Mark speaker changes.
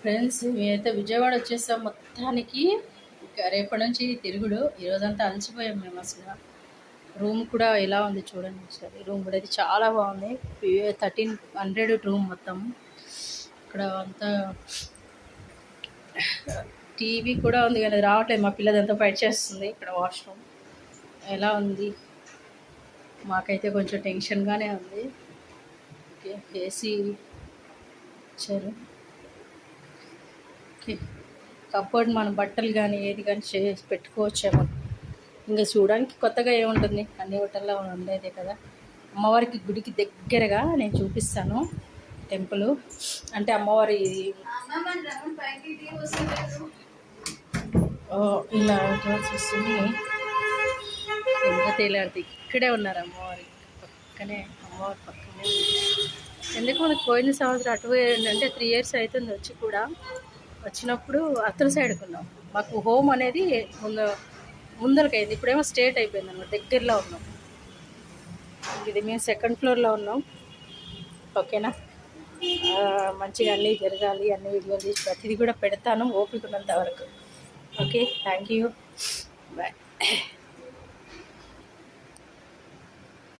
Speaker 1: Friends మేమైతే విజయవాడ వచ్చేసాం మొత్తానికి. ఇంకా రేపటి నుంచి తిరుగుడు. ఈరోజంతా అలసిపోయాం మేము అసలు. రూమ్ కూడా ఎలా ఉంది చూడండి ఒకసారి. రూమ్ కూడా అయితే చాలా బాగుంది. 1300 రూమ్ మొత్తం. ఇక్కడ అంతా టీవీ కూడా ఉంది కానీ రావట్లేదు. మా పిల్లదంతా ఫైట్ చేస్తుంది. ఇక్కడ వాష్రూమ్ ఎలా ఉంది, మాకైతే కొంచెం టెన్షన్గానే ఉంది. ఓకే, ఏసీ ఇచ్చారు. ఓకే, కప్బోర్డ్ మన బట్టలు కానీ ఏది కానీ చేసి పెట్టుకోవచ్చేమో. ఇంకా చూడడానికి కొత్తగా ఏముంటుంది, అన్ని హోటల్లో ఉండేదే కదా. అమ్మవారికి గుడికి దగ్గరగా నేను చూపిస్తాను. టెంపుల్ అంటే అమ్మవారి ఇలా చూస్తుంది. ఎంత తేలాడితే ఇక్కడే ఉన్నారు అమ్మవారి పక్కనే. అమ్మవారి పక్కనే ఎందుకు మనకు పోయిన సంవత్సరం అటు అంటే 3 years అవుతుంది వచ్చి కూడా. వచ్చినప్పుడు అత్తల సైడ్కి ఉన్నాం. మాకు హోమ్ అనేది ముందరకైంది. ఇప్పుడేమో స్టేట్ అయిపోయింది అన్నమాట. దగ్గరలో ఉన్నాం. ఇది మేము 2nd floorలో ఉన్నాం. ఓకేనా, మంచిగా అన్నీ జరగాలి. అన్ని వీడియోలు తీసి ప్రతిదీ కూడా పెడతాను ఓపిక ఉన్నంత వరకు. Okay, thank you, bye.